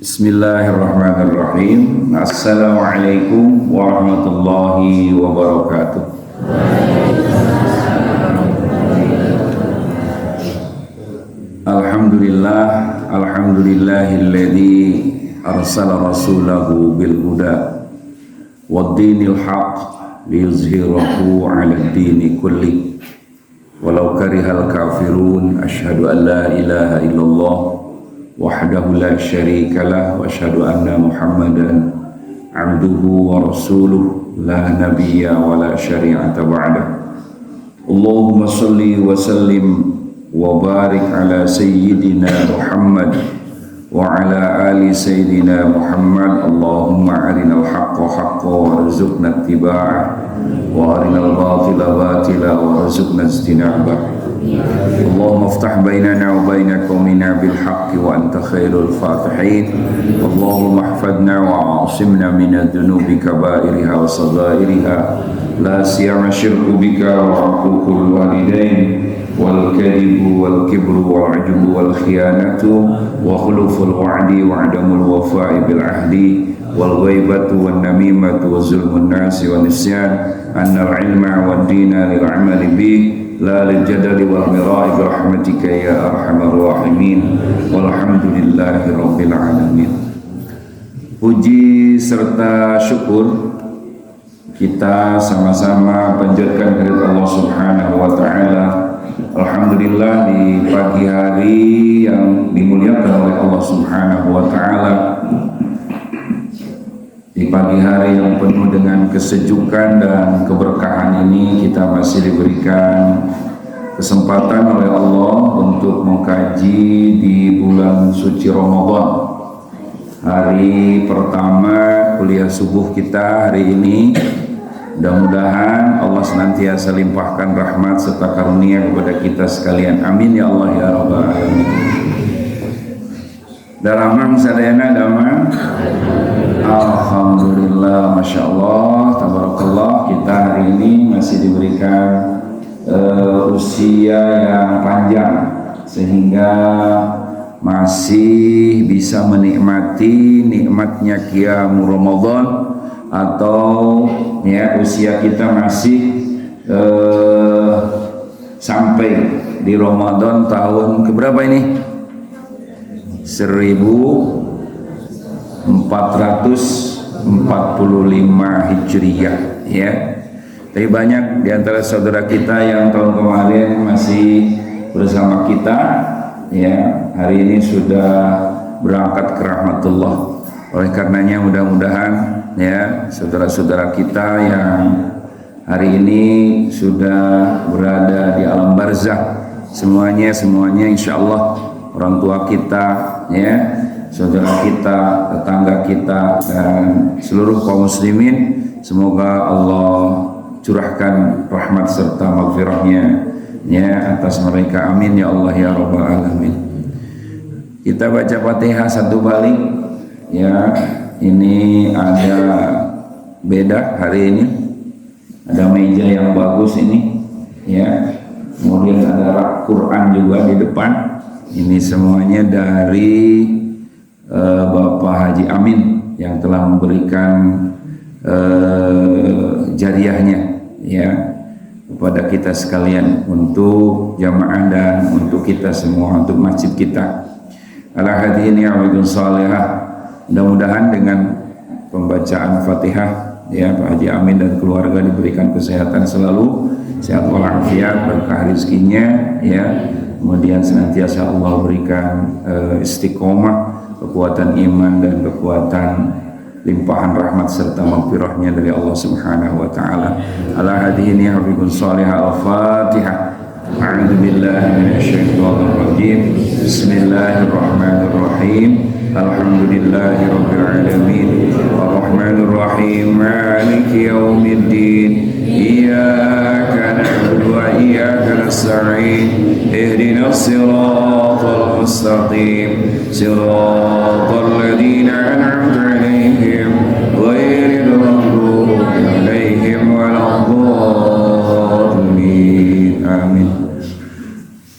Bismillahirrahmanirrahim. Assalamualaikum warahmatullahi wabarakatuh. Alhamdulillahilladzi arsala rasulahu bil huda waddinil haqq liyuzhirahu 'alad dini kulli walau karihal kafirun. Asyhadu an la ilaha illallah wahdahu la syarika lah wa asyhadu anna Muhammadan abduhu wa rasuluh la nabiyya wa la syari'ata ba'da. Allahumma salli wa sallim wa barik ala sayyidina Muhammad wa ala ali sayyidina Muhammad. Allahumma arinal haqqa haqqan warzuqna ittiba'ah wa arinal batila batila warzuqna ijtinabah. Allahumma aftah bainana wa baina qaumina bil haqqi wa anta khairul fatihin. Allahumma ihfadna wa asimna minad dunubi kabairiha wa sagairiha la siyama syirku bika wa uququl walidain wal kadibu wal kibru wal ujubu wal khiyanatu wa khuluful wa'di wa adamul wafa'i bil ahdi wal ghaibatu wan namimatu wa zulmun nasi wa nisyan annal ilma wad dina lil amali bih la lil jadali wal mira'i bi rahmatika ya arhamar rahimin walhamdulillahi rabbil alamin. Puji serta syukur kita sama-sama panjatkan kepada Allah Subhanahu wa taala. Alhamdulillah, di pagi hari yang dimuliakan oleh Allah Subhanahu wa taala, di pagi hari yang penuh dengan kesejukan dan keberkahan ini, kita masih diberikan kesempatan oleh Allah untuk mengkaji di bulan suci Ramadan. Hari pertama kuliah subuh kita hari ini, mudah-mudahan Allah senantiasa limpahkan rahmat serta karunia kepada kita sekalian. Amin ya Allah ya Rabbal alamin. Dalamang sadayana damang. Alhamdulillah, Masya Allah, Tabarakallah. Kita hari ini masih diberikan usia yang panjang sehingga masih bisa menikmati nikmatnya qiyamul Ramadan, atau ya usia kita masih sampai di Ramadan tahun keberapa ini? 1445 Hijriyah ya. Tapi banyak di antara saudara kita yang tahun kemarin masih bersama kita ya, hari ini sudah berangkat ke rahmatullah. Oleh karenanya mudah-mudahan ya saudara-saudara kita yang hari ini sudah berada di alam barzakh, semuanya insyaallah, orang tua kita ya, saudara kita, tetangga kita, dan seluruh kaum muslimin, semoga Allah curahkan rahmat serta maghfirahnya ya atas mereka. Amin ya Allah ya Rabbal alamin. Kita baca Fatihah satu balik ya. Ini ada beda hari ini, ada meja yang bagus ini ya, kemudian ada rak Quran juga di depan. Ini semuanya dari Bapak Haji Amin yang telah memberikan jariahnya ya kepada kita sekalian, untuk jamaah dan untuk kita semua, untuk masjid kita. Ala hadhihi ni'matun salihah. Mudah-mudahan dengan pembacaan Fatihah ya, Pak Haji Amin dan keluarga diberikan kesehatan selalu, sehat walafiat, berkah rezekinya ya. Kemudian senantiasa Allah berikan istiqomah, kekuatan iman dan kekuatan limpahan rahmat serta maghfirahnya dari Allah Subhanahu wa taala. Ala hadhihi ni'matun salihah. Al-Fatihah. A'udzu billahi minasyaitonir rajim. Bismillahirrahmanirrahim. Alhamdulillahi rabbil alamin. Arrahmanir rahim. Maliki yaumiddin. Iyyaka na'budu wa iyyaka nasta'in. Ihdinas siratal mustaqim. Siratal ladzina an'amta 'alaihim ghairil maghdubi 'alaihim waladdallin. Amin.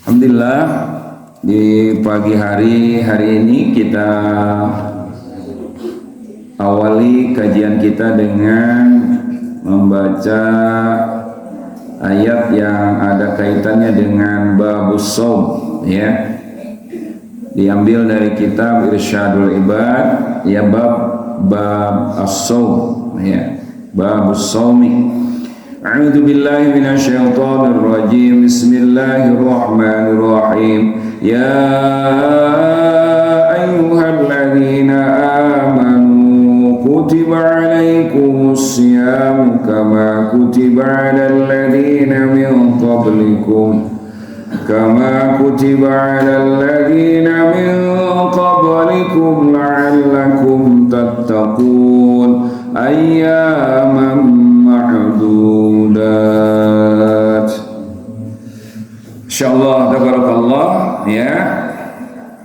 Alhamdulillah, di pagi hari ini kita awali kajian kita dengan membaca ayat yang ada kaitannya dengan babus shaum, ya. Diambil dari kitab Irsyadul Ibad, ya, bab as-shaum, ya, babus shaumi. A'udzu billahi minasyaitonir rajim. Bismillahirrahmanirrahim. Ya ayyuhalladzina amanu kutiba alaikumus syiyam kama kutiba alal ladzina min qablikum la'allakum tattaqun ayyaman ma'dudat. Insyaallah, tabarakallah, ya.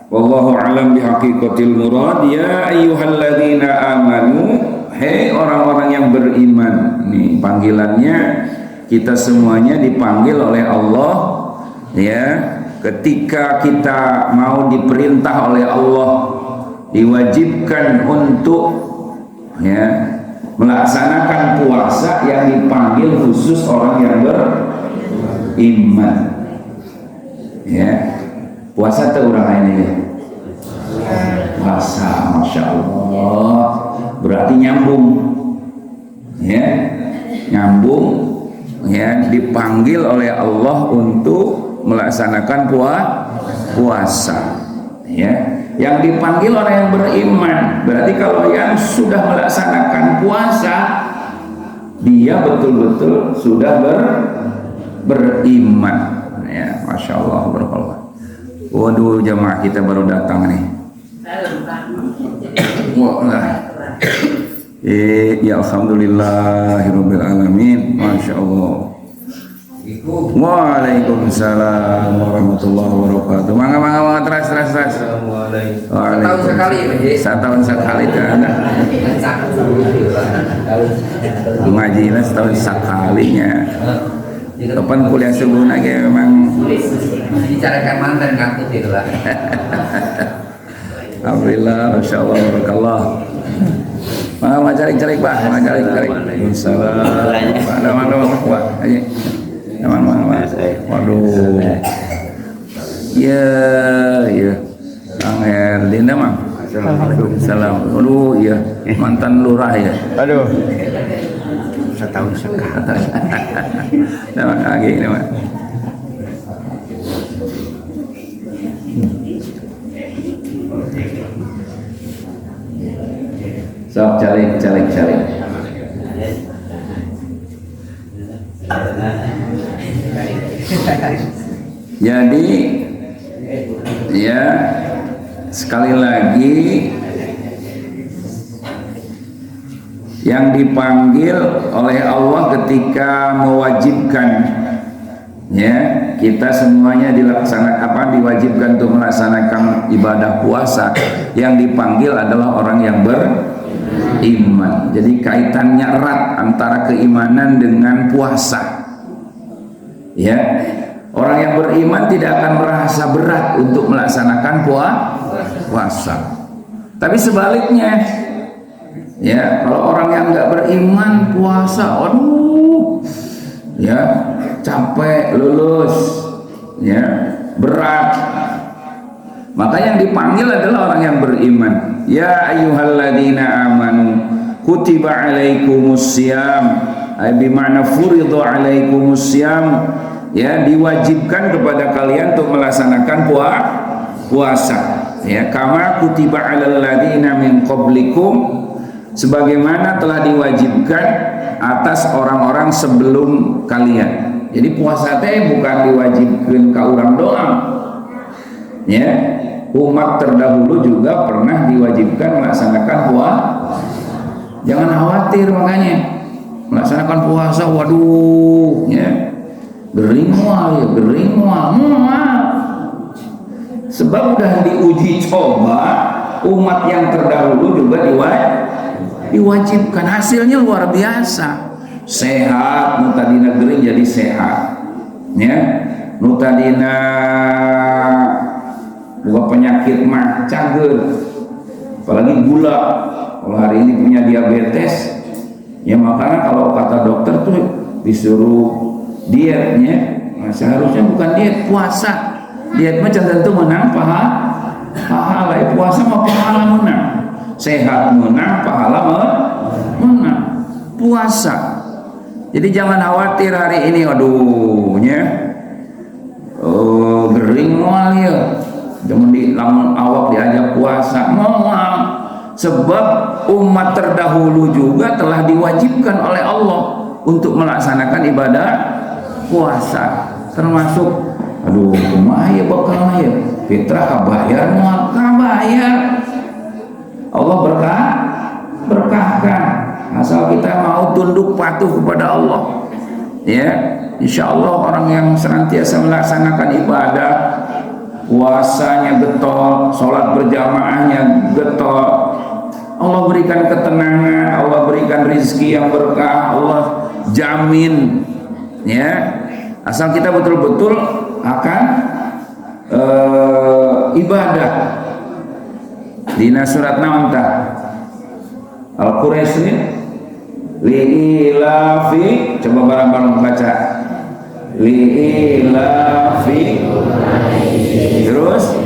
Wallahu a'lam bihaqiqatil murad. Ya ayyuhalladzina amanu, hei orang-orang yang beriman. Ini panggilannya, kita semuanya dipanggil oleh Allah, ya. Ketika kita mau diperintah oleh Allah, diwajibkan untuk, ya, melaksanakan puasa, yang dipanggil khusus orang yang beriman, ya. Puasa itu orang ini, ya. Puasa, masya Allah, berarti nyambung, ya, nyambung, ya, dipanggil oleh Allah untuk melaksanakan puasa, ya. Yang dipanggil orang yang beriman. Berarti kalau yang sudah melaksanakan puasa, dia betul-betul sudah beriman, ya. Masya Allah, barakallah. Waduh, jamaah kita baru datang nih. Wah, ya alhamdulillahirabbil alamin. Masya Allah. Waalaikumsalam warahmatullahi wabarakatuh. Mangga terus. Setahun sekali, setahun sekali kan? Ngajinya setahun sekalinya. Kapan kuliah subuh lagi memang bicarakan mantan ngangkut itu lah. Alhamdulillah, masya Allah, barakallah. Mangga cari-cari Pak, cari. Waalaikumsalam. Mana Pak? Ayo. Mana. Waduh. Ya. Kang Herdina, Mang. Assalamualaikum. Waduh, ya. Mantan lurah ya. Aduh. Setahun sekali. Nama lagi nama. Sok cari. Jadi, ya, sekali lagi, yang dipanggil oleh Allah ketika mewajibkan, ya, kita semuanya diwajibkan untuk melaksanakan ibadah puasa. Yang dipanggil adalah orang yang beriman. Jadi kaitannya erat antara keimanan dengan puasa, ya. Orang yang beriman tidak akan merasa berat untuk melaksanakan puasa. Tapi sebaliknya, ya, kalau orang yang nggak beriman puasa, aduh, ya, capek, lulus, ya, berat. Maka yang dipanggil adalah orang yang beriman. Ya ayyuhalladzina amanu kutiba alaikumus syiyam, bima'na furidha alaikumus syiyam, ya, diwajibkan kepada kalian untuk melaksanakan puasa, ya, kama kutiba alal ladzina min qablikum, sebagaimana telah diwajibkan atas orang-orang sebelum kalian. Jadi puasa teh bukan diwajibkan ke orang doang, ya. Umat terdahulu juga pernah diwajibkan melaksanakan puasa. Jangan khawatir, makanya melaksanakan puasa, waduh, ya, gering mual. Sebab udah diuji coba, umat yang terdahulu juga diwajibkan. Hasilnya luar biasa, sehat, nutadina gering jadi sehat, ya, nutadina bukan penyakit mah cager, apalagi gula. Kalau hari ini punya diabetes, ya makanya kalau kata dokter tuh disuruh dietnya, nah, seharusnya bukan diet, puasa. Diet mah tentu menang pahala, puasa mah pahala menang, sehat menang, pahala menang, puasa. Jadi jangan khawatir hari ini, aduhnya gering moal ya, jangan lamun awak diajak puasa moal, sebab umat terdahulu juga telah diwajibkan oleh Allah untuk melaksanakan ibadah puasa, termasuk aduh kumaha ya bakal ya fitrah kabayar moal kabayar, Allah berkahkan asal kita mau tunduk patuh kepada Allah, ya. Insya Allah orang yang senantiasa melaksanakan ibadah, puasanya getol, sholat berjamaahnya getol, Allah berikan ketenangan, Allah berikan rizki yang berkah, Allah jamin, ya. Asal kita betul-betul akan ibadah. Dina surat naon tah? Al-Quraisy li'ilafi, coba bareng-bareng baca li'ilafi, terus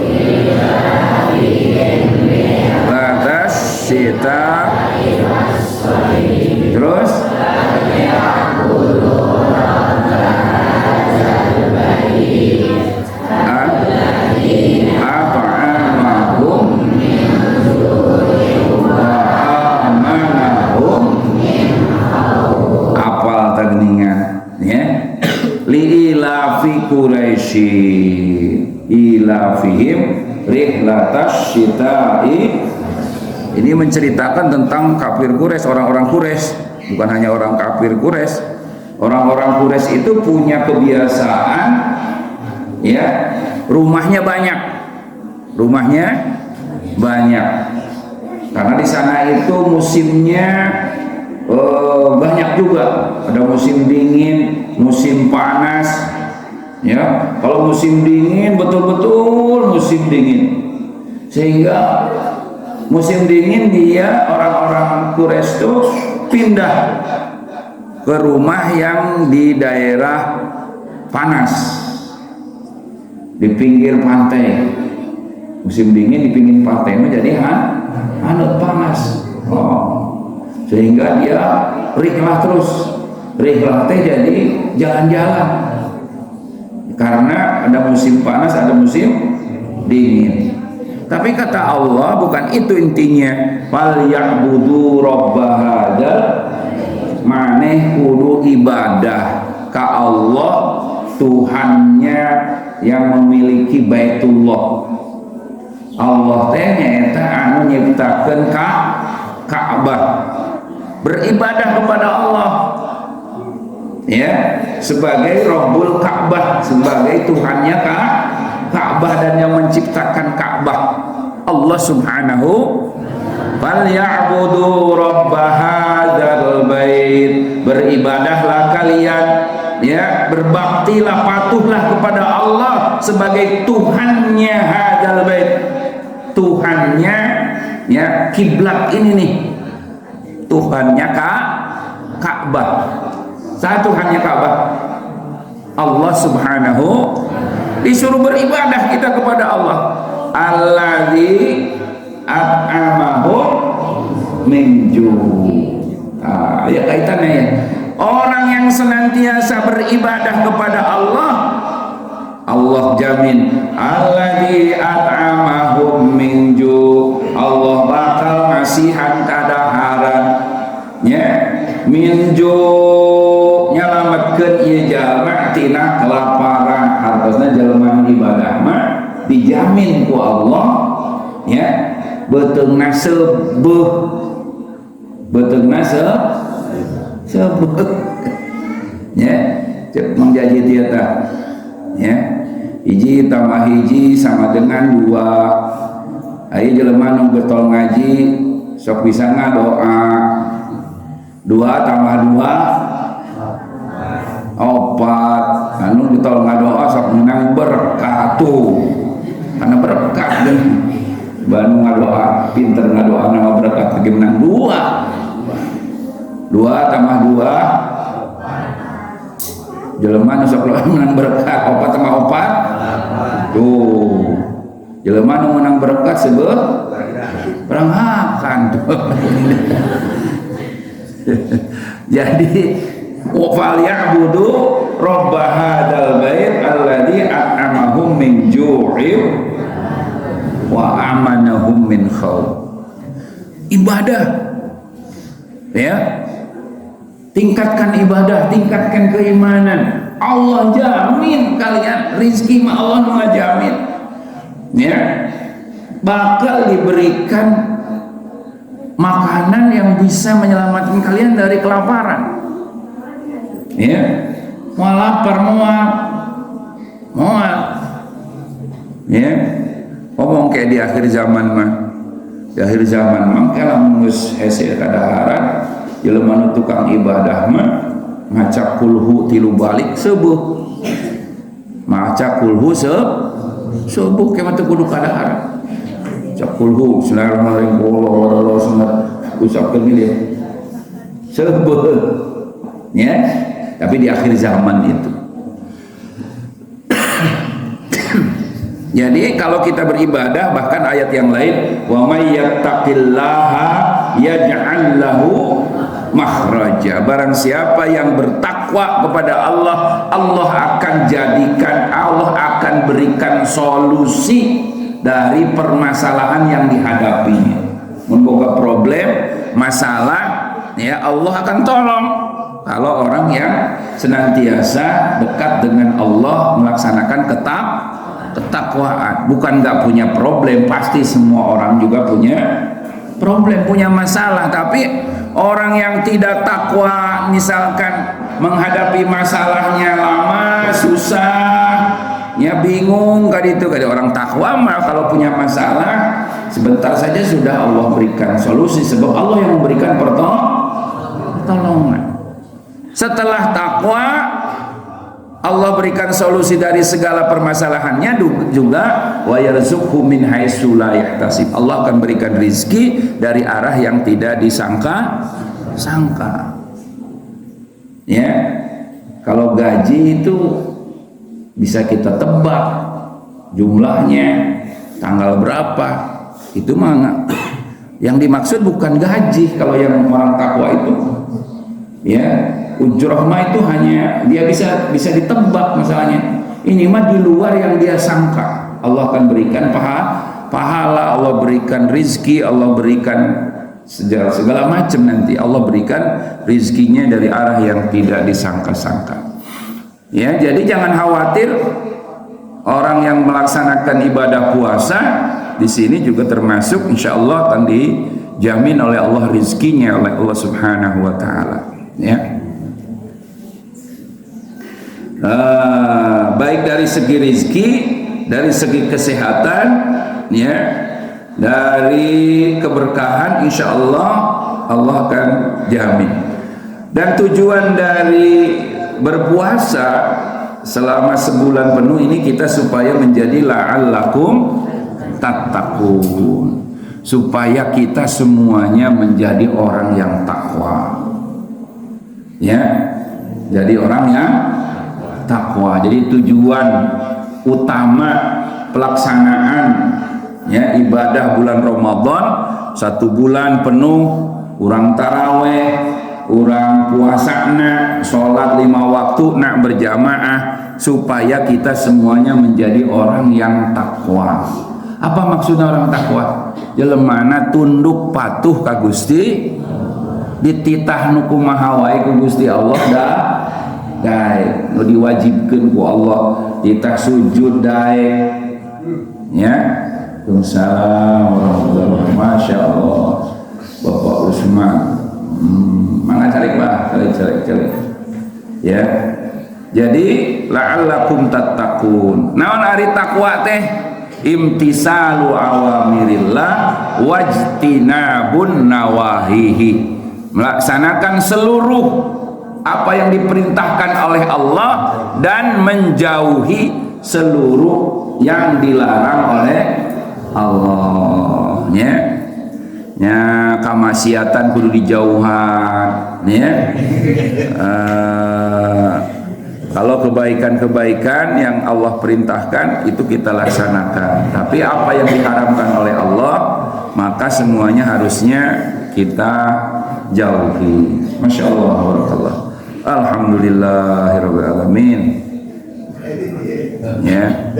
batas sita, terus Quraisy ilafihim rihlatash syita'i. Ini menceritakan tentang kafir Quraisy, orang-orang Quraisy, bukan hanya orang kafir Quraisy. Orang-orang Quraisy itu punya kebiasaan, ya, rumahnya banyak. Karena di sana itu musimnya banyak juga. Ada musim dingin, musim panas. Ya, kalau musim dingin betul-betul musim dingin, sehingga musim dingin dia orang-orang Quraisy itu pindah ke rumah yang di daerah panas, di pinggir pantai. Musim dingin di pinggir pantai menjadi hangat panas, sehingga dia rihlah terus, rihlah teh jadi jalan-jalan. Karena ada musim panas, ada musim dingin. Tapi kata Allah bukan itu intinya. Fal ya'budu rabbahadzal, maneh kudu ibadah ka Allah, Tuhannya yang memiliki Baitullah. Allah teh nyaeta anu nyiptakeun Ka'bah. Beribadah kepada Allah, ya, sebagai Rabbul Ka'bah, sebagai Tuhannya Ka'bah dan yang menciptakan Ka'bah, Allah Subhanahu. Fal ya'budu rabb hadzal bait, beribadahlah kalian, ya, berbaktilah, patuhlah kepada Allah sebagai Tuhannya hadzal bait, Tuhannya, ya, kiblat ini nih, Tuhannya Ka'bah. Satu hanya Ka'bah, Allah Subhanahu. Disuruh beribadah kita kepada Allah. Alladzi at'amahu min ju'. Ya kaitannya ya. Orang yang senantiasa beribadah kepada Allah, Allah jamin alladzi at'amahu min ju'. Allah bakal ngasihan kadaharan, ya, min ju' nyalametkeun ieu jalma tina kelaparan. Hartosna jelema ibadah mah dijamin ku Allah, ya, beteungna sebeuh, beteungna sebeuh, ya, cek mangjaji dia tah, ya, hiji tambah hiji sama dengan 2. Aya jelema nu getol ngaji sok bisa ngadoa 2 tambah 2 4, anu getol ngadoa sok menang berkah tuh, karena berkat Banu ngadoa pinter ngadoa nama berkat lagi menang dua tambah dua jelema nu sok menang berkat opat tambah opat tuh jelema nu menang berkat sebeuh peranghakan tuh. Jadi wafal ya'budu rabb hadzal bait alladzi at'amahum min ju'in wa amanahum min khauf. Ibadah ya, tingkatkan ibadah, tingkatkan keimanan. Allah jamin kalian rizki mah Allah mengajamin ya, bakal diberikan makanan yang bisa menyelamatkan kalian dari kelaparan ya. Mau lapar mual ya, ngomong kayak di akhir zaman mah, kalau mus hese kadaharan jelema nu tukang ibadah mah maca kulhu tilu balik subuh, maca kulhu subuh kemah teu kudu kadaharan cakulhu bismillahirrahmanirrahim wallahu usapkeun dia sebut ya, tapi di akhir zaman itu. Jadi kalau kita beribadah, bahkan ayat yang lain wa may yattaqillaha yaj'al lahu makhraja, barang siapa yang bertakwa kepada Allah, Allah akan jadikan, Allah akan berikan solusi dari permasalahan yang dihadapinya. Memboga problem, masalah, ya Allah akan tolong. Kalau orang yang senantiasa dekat dengan Allah, melaksanakan ketakwaan, bukan nggak punya problem, pasti semua orang juga punya problem, punya masalah. Tapi orang yang tidak takwa, misalkan menghadapi masalahnya lama, susah, ya bingung kali itu. Kali orang takwa mah kalau punya masalah sebentar saja sudah Allah berikan solusi, sebab Allah yang memberikan pertolongan. Setelah takwa Allah berikan solusi dari segala permasalahannya juga, wa yarzuqhu min haitsu la yahtasib, Allah akan berikan rizki dari arah yang tidak disangka-sangka ya. Kalau gaji itu bisa kita tebak jumlahnya, tanggal berapa, itu mah yang dimaksud bukan gaji. Kalau yang orang takwa itu ya, ujroh mah itu hanya dia bisa ditebak, masalahnya ini mah di luar yang dia sangka. Allah akan berikan pahala, Allah berikan rizki, Allah berikan segala macam, nanti Allah berikan rizkinya dari arah yang tidak disangka-sangka ya. Jadi jangan khawatir, orang yang melaksanakan ibadah puasa di sini juga termasuk insya Allah akan dijamin oleh Allah rizkinya oleh Allah Subhanahu wa Ta'ala ya. Baik dari segi rizki, dari segi kesehatan ya, dari keberkahan, insya Allah Allah akan jamin. Dan tujuan dari berpuasa selama sebulan penuh ini kita supaya menjadi la'allakum tattaqun, supaya kita semuanya menjadi orang yang takwa ya, jadi orang yang takwa. Jadi tujuan utama pelaksanaan ya ibadah bulan Ramadan, 1 bulan penuh urang taraweh, urang puasana, sholat 5 waktu nak berjamaah, supaya kita semuanya menjadi orang yang takwa. Apa maksudnya orang takwa? Jelemana tunduk patuh ka Gusti, dititah nu kumaha wae ku Gusti Allah dah dae, nu diwajibkeun ku Allah kita sujud dae ya. Waalaikumsalam warahmatullahi wabarakatuh. Masya Allah Bapak Usman, mana cari ya. Jadi la'allakum tattaqun. Naon ari takwa teh? Imtisalu awamirillah wajtinabun nawahihi, melaksanakan seluruh apa yang diperintahkan oleh Allah dan menjauhi seluruh yang dilarang oleh Allah nya kamaksiatan kudu dijauhan ya. Kalau kebaikan-kebaikan yang Allah perintahkan itu kita laksanakan, tapi apa yang diharamkan oleh Allah maka semuanya harusnya kita jauhi. Masya Allah, barakallah. Alhamdulillahirabbil alamin. Ya.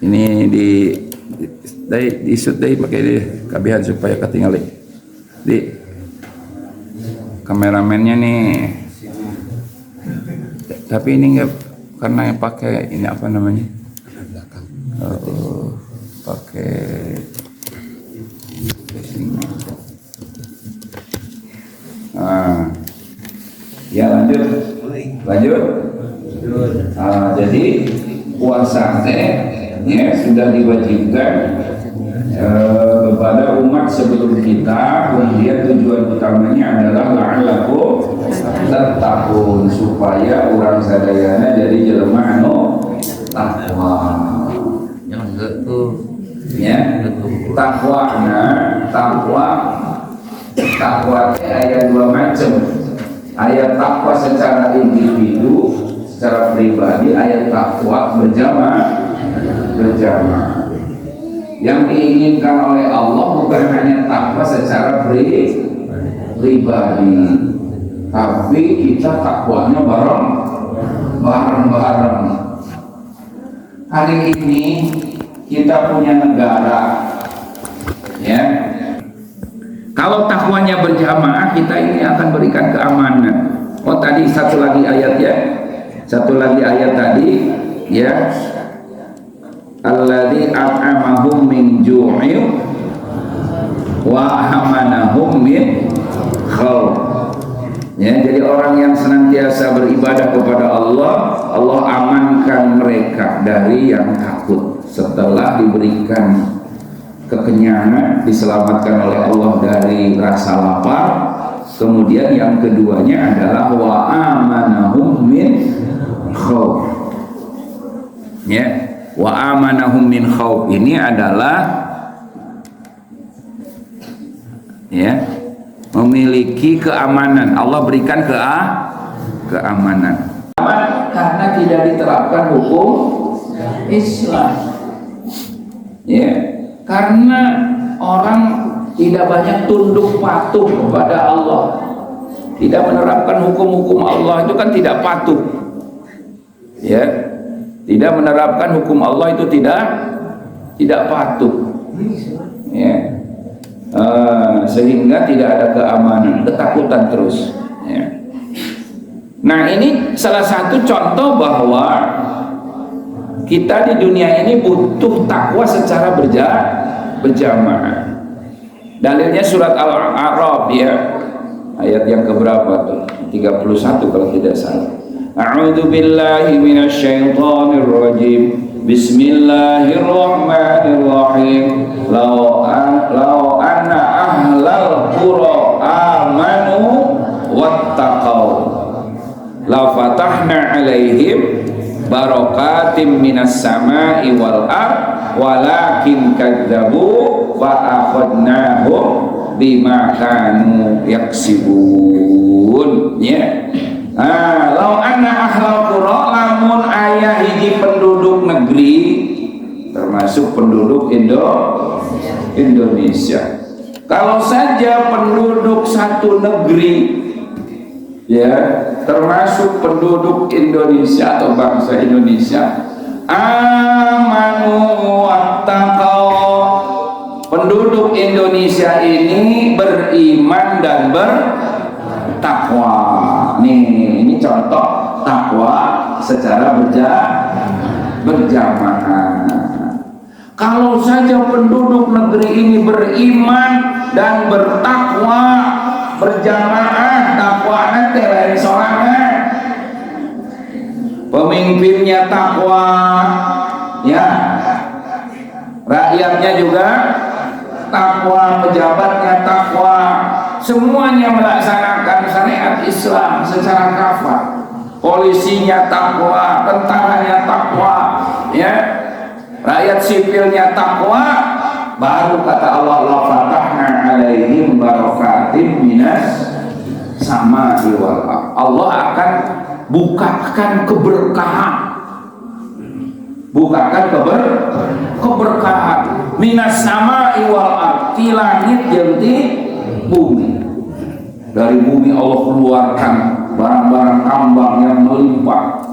Ini disut pakai di kabihan supaya ketinggalan. Di kameramennya nih. Tapi ini enggak karena yang pakai ini apa namanya? Pakai ya lanjut. Jadi puasa ya sudah diwajibkan kepada umat sebelum kita, kemudian tujuan utamanya adalah la'allakum tattaqun, supaya orang sadayana jadi jelema anu takwa. Ya, takwa ayat dua macam. Ayat takwa secara individu, secara pribadi, ayat takwa berjamaah. Yang diinginkan oleh Allah bukan hanya takwa secara pribadi, tapi kita takwanya bareng-bareng. Hari ini kita punya negara, ya. Kalau takwanya berjamaah, kita ini akan berikan keamanan. Oh tadi satu lagi ayat ya, tadi ya. Alladzi at'amahum min ju'in wa amanahum min khauf. Ya, jadi orang yang senantiasa beribadah kepada Allah, Allah amankan mereka dari yang takut. Setelah diberikan kekenyangan, diselamatkan oleh Allah dari rasa lapar. Kemudian yang keduanya adalah wa amanahum min khauf. Ya. Wa amanahum min khauf ini adalah ya memiliki keamanan. Allah berikan keamanan. Karena tidak diterapkan hukum Islam. Ya, karena orang tidak banyak tunduk patuh kepada Allah. Tidak menerapkan hukum-hukum Allah itu kan tidak patuh. Ya. Tidak menerapkan hukum Allah itu tidak patuh, ya. Sehingga tidak ada keamanan, ketakutan terus. Ya. Nah ini salah satu contoh bahwa kita di dunia ini butuh takwa secara berjamaah. Dalilnya surat Al-A'raf ya, ayat yang keberapa tuh? 31 kalau tidak salah. A'udzu billahi minasyaitonir rajim. Bismillahirrahmanirrahim. Law anna ahlal qura amanu wattaqau la fatahna 'alaihim barakatim minas sama'i wal ard walakin kadzabu fa akhadnahum bima kanu yaksibun. Ya. Lau anna ahlal qura, lamun ayah hiji penduduk negeri termasuk penduduk Indonesia. Kalau saja penduduk satu negeri ya termasuk penduduk Indonesia atau bangsa Indonesia amanu wattaqau, penduduk Indonesia ini beriman dan bertakwa. Ini contoh takwa secara berjamaah. Kalau saja penduduk negeri ini beriman dan bertakwa berjamaah, takwanya lain sorangan, pemimpinnya takwa, ya, rakyatnya juga takwa, pejabatnya takwa, semuanya melaksanakan syariat Islam secara kafah. Polisinya takwa, tentaranya takwa, ya, rakyat sipilnya takwa, baru kata Allah, la fatahna alaihim barakatim minas sama'i wal ardh. Allah akan bukakan keberkahan, keberkahan minas sama'i wal ardh, di langit jeung di bumi. Dari bumi Allah keluarkan barang-barang tambang yang melimpah.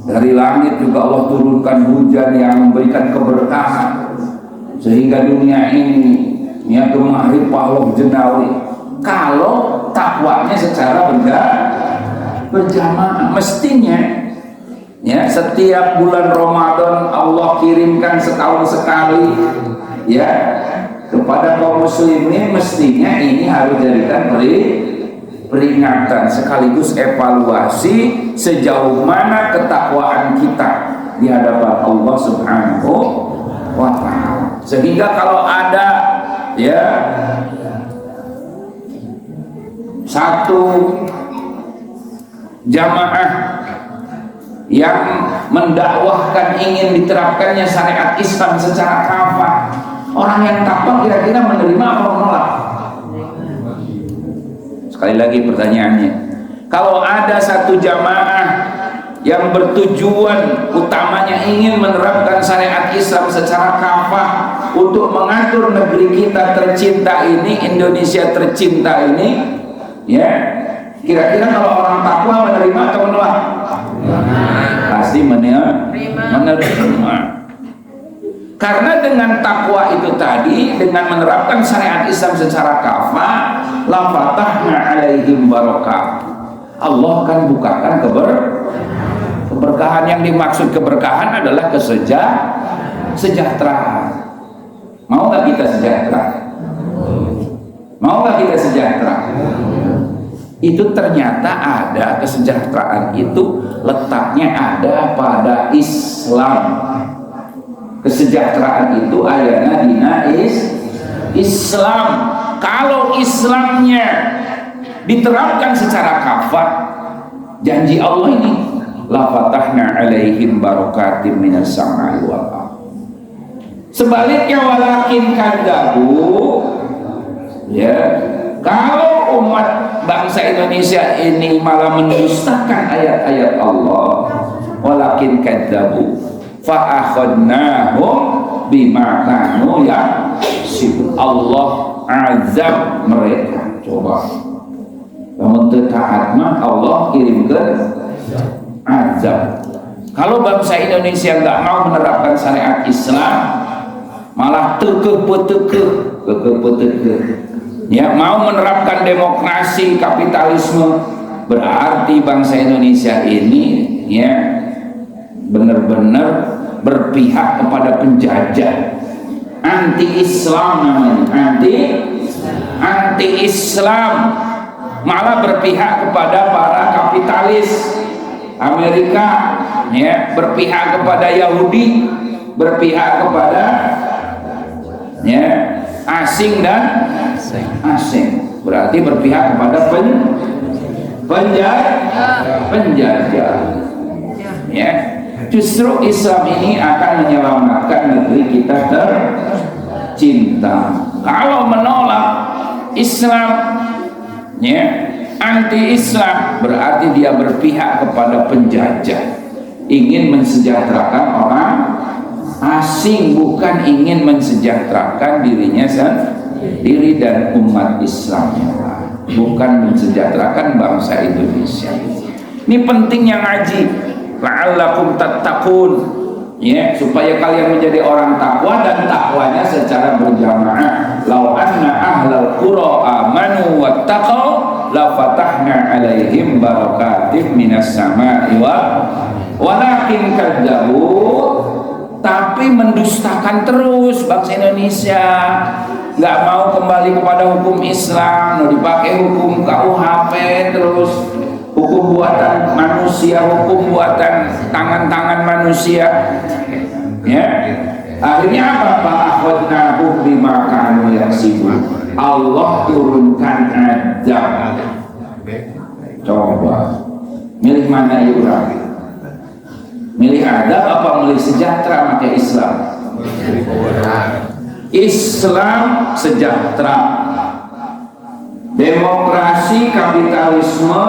Dari langit juga Allah turunkan hujan yang memberikan keberkahan, sehingga dunia ini ya gemah ripah Allah jenawi. Kalau takwanya secara berjamaah, mestinya ya setiap bulan Ramadan Allah kirimkan setahun sekali ya kepada kaum muslimin, mestinya ini harus jadikan peringatan sekaligus evaluasi sejauh mana ketakwaan kita di hadapan Allah Subhanahu wa ta'ala. Sehingga kalau ada ya satu jamaah yang mendakwahkan ingin diterapkannya syariat Islam secara kafah, orang yang takwa kira-kira menerima atau menolak? Sekali lagi pertanyaannya, kalau ada satu jamaah yang bertujuan utamanya ingin menerapkan syariat Islam secara kafah untuk mengatur negeri kita tercinta ini, Indonesia tercinta ini, ya, kira-kira kalau orang takwa menerima atau menolak? Pasti menerima. Karena dengan takwa itu tadi, dengan menerapkan syariat Islam secara kafah, la fatahna alaihim barakah, Allah akan bukakan keberkahan. Yang dimaksud keberkahan adalah kesejahteraan. Mau nggak kita sejahtera? Mau nggak kita sejahtera? Itu ternyata ada kesejahteraan itu letaknya ada pada Islam. Kesejahteraan itu ayatnya dina Islam. Kalau Islamnya diterapkan secara kafah, janji Allah ini, la fatahna alaihim barakatim minas sama'i wal ardh. Sebaliknya walakin kadzabu, ya, kalau umat bangsa Indonesia ini malah mendustakan ayat-ayat Allah, walakin kadzabu fa akhadnahum bima kanu yaksibun. Allah azab mereka. Coba kamu taat mah Allah kirimkan azab. Kalau bangsa Indonesia nggak mau menerapkan syariat Islam, malah tekeh ya, mau menerapkan demokrasi kapitalisme, berarti bangsa Indonesia ini ya benar-benar berpihak kepada penjajah, anti-Islam namanya, anti-Islam, malah berpihak kepada para kapitalis. Amerika ya berpihak kepada Yahudi, berpihak kepada ya asing dan asing, berarti berpihak kepada penjajah ya. Justru Islam ini akan menyelamatkan negeri kita tercinta. Kalau menolak Islam ya, anti-Islam, berarti dia berpihak kepada penjajah, ingin mensejahterakan orang asing, bukan ingin mensejahterakan dirinya sendiri dan umat Islamnya, bukan mensejahterakan bangsa Indonesia. Ini pentingnya ngaji, la'allakum tattaqun, ya, supaya kalian menjadi orang takwa, dan takwanya secara berjamaah. Lau anna ahlal qura amanu wattaqau la fatahna alaihim barakatim minas sama'i walakin kadzabu, tapi mendustakan terus bangsa Indonesia, nggak mau kembali kepada hukum Islam, dipakai hukum KUHP terus, hukum buatan manusia, hukum buatan tangan-tangan manusia ya. Akhirnya apa? Fa'akhadnahum bima kanu yaksibun. Allah turunkan azab. Coba milih mana ya orang? Milih azab apa milih sejahtera? Maka Islam. Islam sejahtera. Demokrasi kapitalisme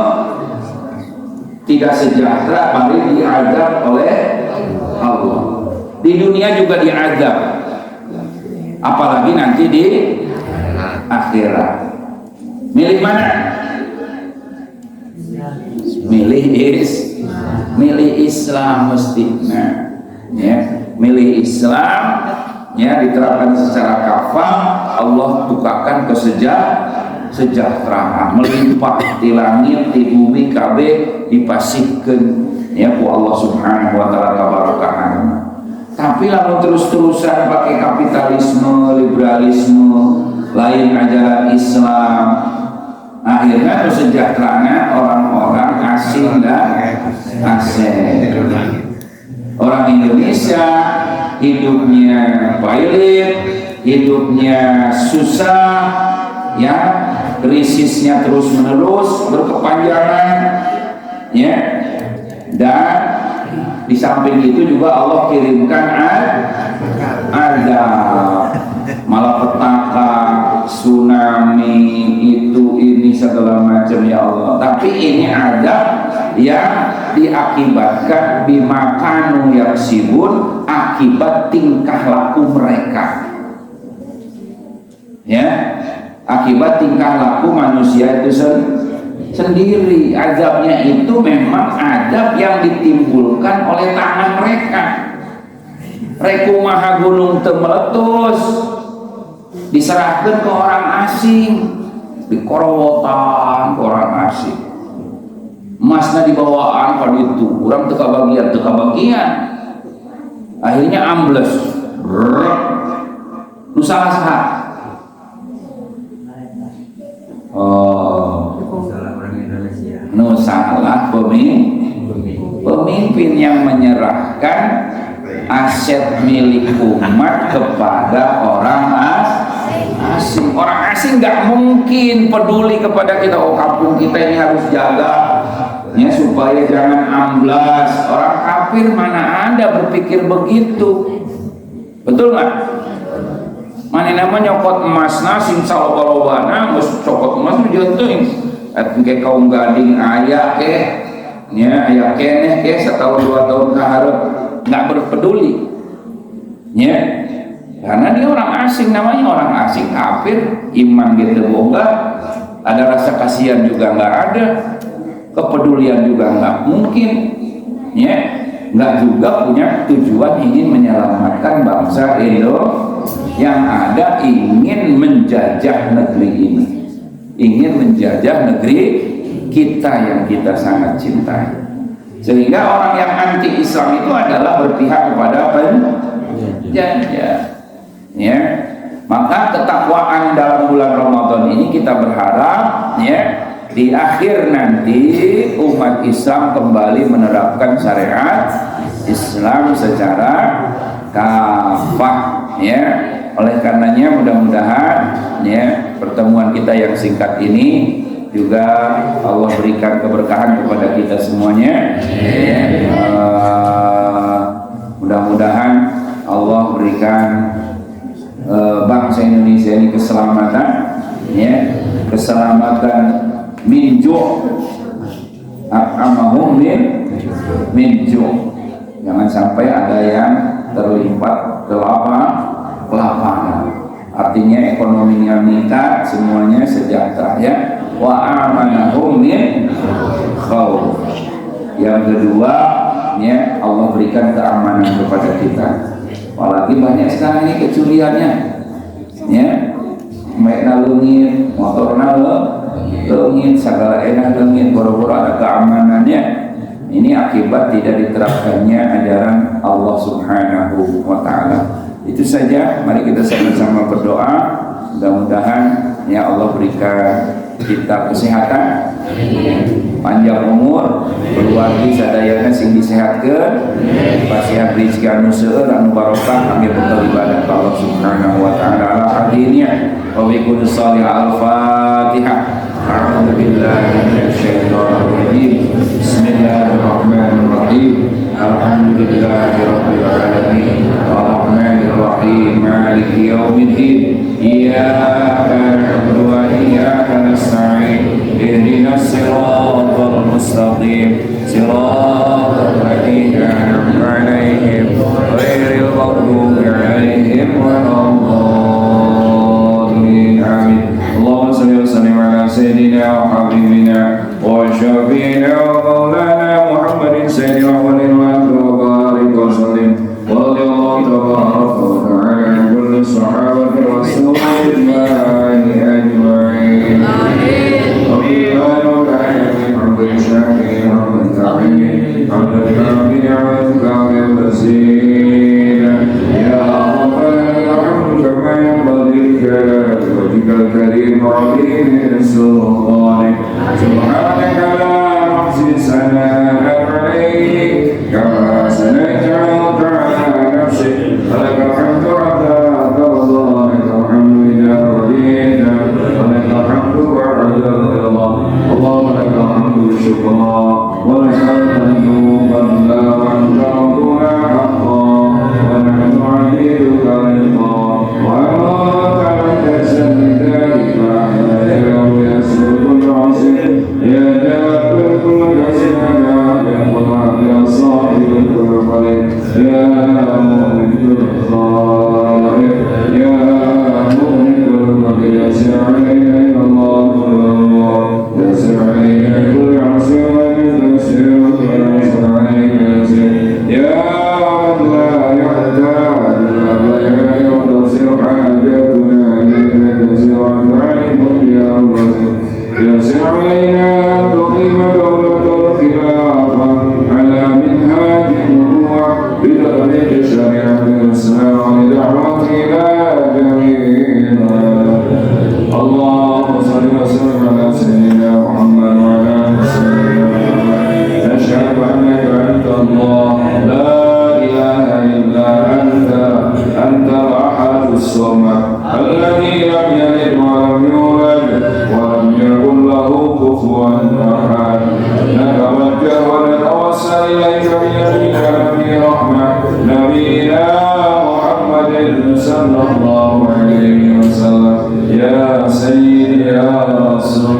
tidak sejahtera, paling diazab oleh Allah. Di dunia juga diazab, apalagi nanti di akhirat. Milih mana? Milih Islam mestinya, ya. Milih Islam, ya, diterapkan secara kafah. Allah tukarkan kesejahteraan melimpah di langit di bumi kabeh dipasihkan, ya, ku Allah Subhanahu wa taala tabaraka. Tapi lalu terus-terusan pakai kapitalisme, liberalisme, lain ajaran Islam, akhirnya kesejahteraannya orang-orang asing dan asing. Orang Indonesia hidupnya pailit, hidupnya susah, ya, krisisnya terus-menerus berkepanjangan, ya, dan di samping itu juga Allah kirimkan azab, malapetaka, tsunami, ini segala macam, ya Allah. Tapi ini azab yang diakibatkan bima kanu yaksibun, akibat tingkah laku mereka, ya, akibat tingkah laku manusia itu sendiri. Azabnya itu memang azab yang ditimbulkan oleh tangan mereka. Reku maha gunung meletus, diserahkan ke orang asing, dikorowotan ke orang asing. Emasnya dibawaan pada itu, orang teka bagian. Akhirnya ambles, salah. Salah pemimpin yang menyerahkan aset milik umat kepada orang asing. Orang asing nggak mungkin peduli kepada kita. Oh, kampung kita ini harus jaga, ya, supaya jangan amblas. Orang kafir mana ada berpikir begitu, betul nggak? Mana namanya nyokot emas nasim salobana, cokot emas menjentuh. Kayak kaum gading ayah ya, ayah keneh setahun 2 tahun keharap nggak berpeduli, ya, karena dia orang asing, namanya orang asing kafir, iman gitu boga, ada rasa kasihan juga nggak ada, kepedulian juga nggak mungkin, ya, nggak juga punya tujuan ingin menyelamatkan bangsa Indo yang ada ingin menjajah negeri ini, ingin menjajah negeri kita yang kita sangat cintai. Sehingga orang yang anti Islam itu adalah berpihak kepada penjajah, ya. Maka ketakwaan dalam bulan Ramadan ini kita berharap, ya, di akhir nanti umat Islam kembali menerapkan syariat Islam secara kafah, ya. Oleh karenanya mudah-mudahan, ya, pertemuan kita yang singkat ini juga Allah berikan keberkahan kepada kita semuanya, ya. Mudah-mudahan Allah berikan bangsa Indonesia ini keselamatan, ya, keselamatan minju amahum minju. Jangan sampai ada yang terlibat kelaparan. Artinya ekonominya meningkat, semuanya sejahtera, ya. Wa amanahum min khauf. Yang kedua, ya, Allah berikan keamanan kepada kita. Apalagi banyak sekarang ini kecuriannya, ya, baik nalungin motor nalungin segala enak lengit, boro-boro ada keamanannya. Ini akibat tidak diterapkannya ajaran Allah Subhanahu wa taala. Itu saja, mari kita sama-sama berdoa, mudah-mudahan, ya, Allah berikan kita kesehatan, panjang umur, keluarga sadayana sing disehatkeun, pasihan rezeki anu seueur anu barokah kangge bekal ibadah ka Allah Subhanahu wa taala ala hadinya wa bi kulli shalih al-Fatihah. A'udzu billahi minasyaitonir rajim. Bismillahirrahmanirrahim. Alhamdulillahi rabbil alamin. Arrahmanir rahim. Maliki yaumiddin. Iyyaka na'budu wa iyyaka nasta'in. Ihdinas siratal mustaqim. Siratal ladzina an'amta 'alaihim ghairil maghdubi 'alaihim waladdallin. Amin. Allahumma shalli wa sallim ala sayyidina wa habibina wa syafi'ina wa maulana Muhammadin sayyidil awwalin wa akhirin wa barik wa sallim wa radiyallahu tabaraka wa ta'ala an kulli sahabati rasulillahi ajma'in. Amin. الكريم عظيم سلطانك سبحانك لا نحصي ثناء عليك كما أثنيت على نفسك لك الحمد حتى ترضى لك الحمد إذا رضيت ولك الحمد بعد الرضا اللهم لك الحمد شكرا ولك الحمد قبلا وأنت ربنا حقا ونحن عبيدك رضا وأنت لك سلم يا جابر كل كسنا يا الله يا صاحب الكرم يا مؤمن الخائف يا مؤمن الرب يسر علينا الى الله يسر علينا كل عسير يسر علينا يسر يا من لا يحتاج الى يقتصر حاجتنا اليك يسر عليكم يا الله يسر علينا تقيم دولة الخلافة على منهاج النبوة بتطبيق شريعة الإسلام ودعوة إلى جميعنا. اللهم صل وسلم على سيدنا محمد وعلى آله وصحبه نشهد أنك أنت الله لا إله إلا أنت الأحد الصمد الذي لم يلد ولم يولد ولم يكن له كفوا أحد. نتوجه ونتوسل إليك بنبيك نبي رحمة نبينا محمد صلى الله عليه وسلم يا سيدي يا رسول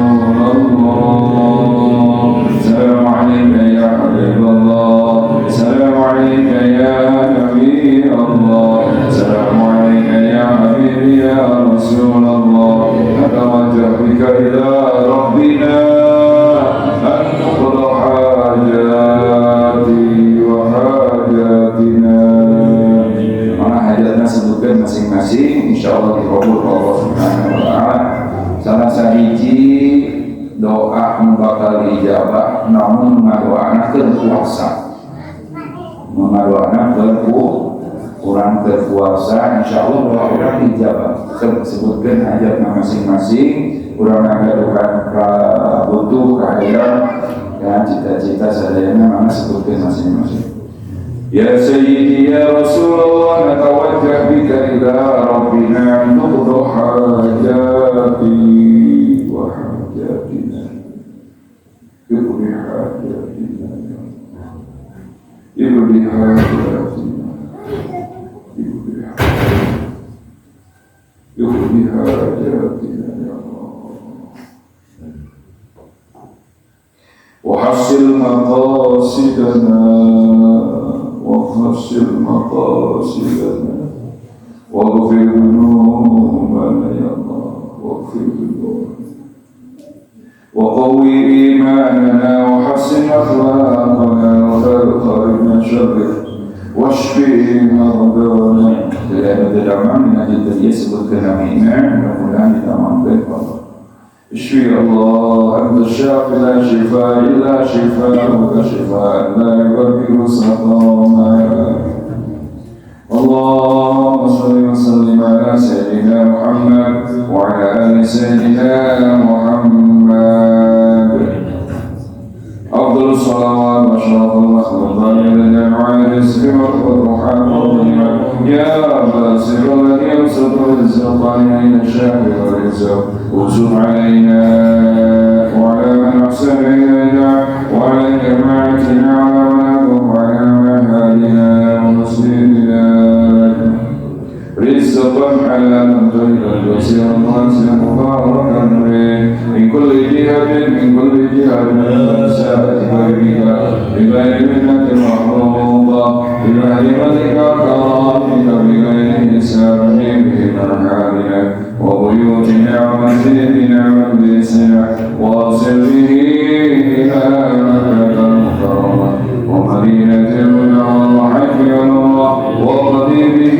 الله. السلام عليك يا حبيب الله. السلام عليك يا نبي الله. السلام عليك يا حبيبي يا رسول الله. نتوجه بك إلى ربنا أن تقضى حاجاتي وحاجاتنا. Mana hajatnya sebutkan masing-masing, insyaallah dikabul Allah Subhanahu wa taala. Salah sahiji doa bakal diijabah namun ngadoana keur puasa. Mengadoana kurang berpuasa, insyaallah doa orang dijabah. Sebutkan hajat masing-masing, urang ngadukan ka butuh kahayang dan cita-cita sadayana mana sebutkan masing-masing. Ya Sayyidi ya Rasulullah natawajjah bika ila Rabbina tuqdu hajati wa hajatina. Iqdi hajatina. Iqdi hajatina. Iqdi hajatina ya Allah. Wa hasil maqasidana وخسر مقاصدنا واغفر ذنوبنا يا الله واغفر ذنوبنا وقوي إيماننا وحسن أخلاقنا وخرجنا شره واشفي مرضانا. Tidak ada mana kita dia sebutkan iman mudah-mudahan kita mampu Allah. اشفي الله أنت الشافي لا شفاء إلا شفاءك شفاء لا يغادر سقما. اللهم صل وسلم على سيدنا محمد وعلى آل سيدنا محمد. يا باسط الذي يبسط الرزق علينا الشهر والرزق وانصر علينا وعلى من أحسن إلينا وعلى جماعتنا وعلى أهالنا ومسلمنا رزقا حلالا طيبا وسيرا واسعا مباركا من كل جهة من ساعة غيرها بغير منة محرومة بمعرفتك كرامتك بغير حساب بما حالنا وبيوتنا ومسجدنا ومجلسنا واصل به إلى مكة المكرمة ومدينة المنورة حج ونورة وقضي به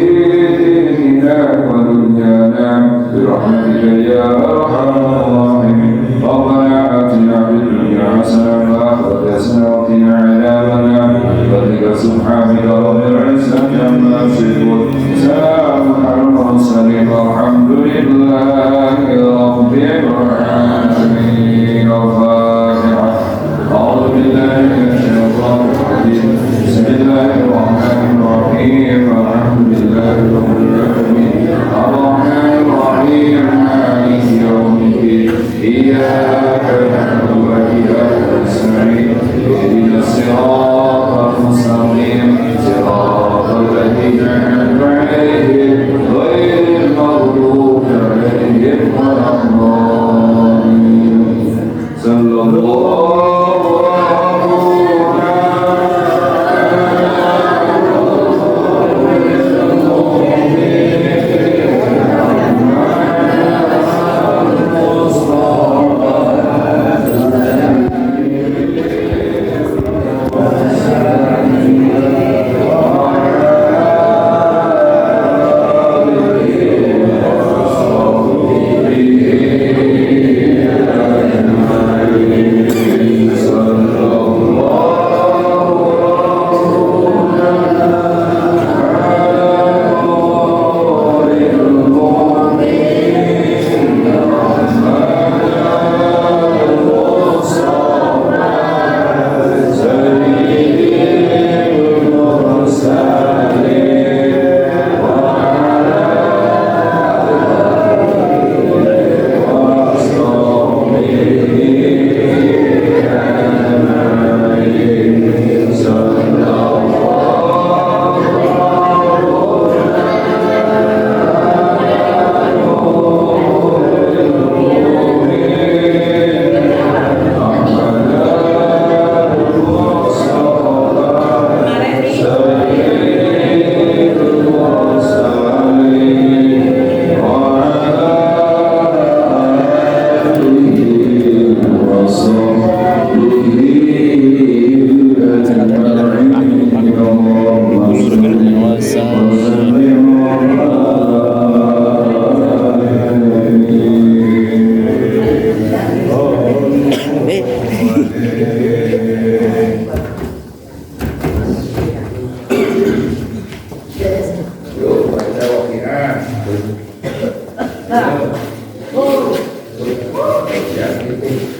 ديننا ودنيانا برحمتك يا أرحم الراحمين ربنا آتنا في الدنيا حسنة وفي الآخرة حسنة وقنا عذاب النار بفضلك سبحانك رب العزة عما يصفون سلام على المرسلين والحمد لله رب العالمين. الفاتحة. أعوذ بالله من الشيطان الرجيم بسم الله الرحمن الرحيم الحمد لله رب العالمين الرحمن الرحيم مالك يوم الدين إياك نعبد وإياك نستعين اهدنا الصراط المستقيم صراط الذين أنعمت عليهم غير المغضوب عليهم ولا الضالين. صلى الله Nah, oh, ya, gitu.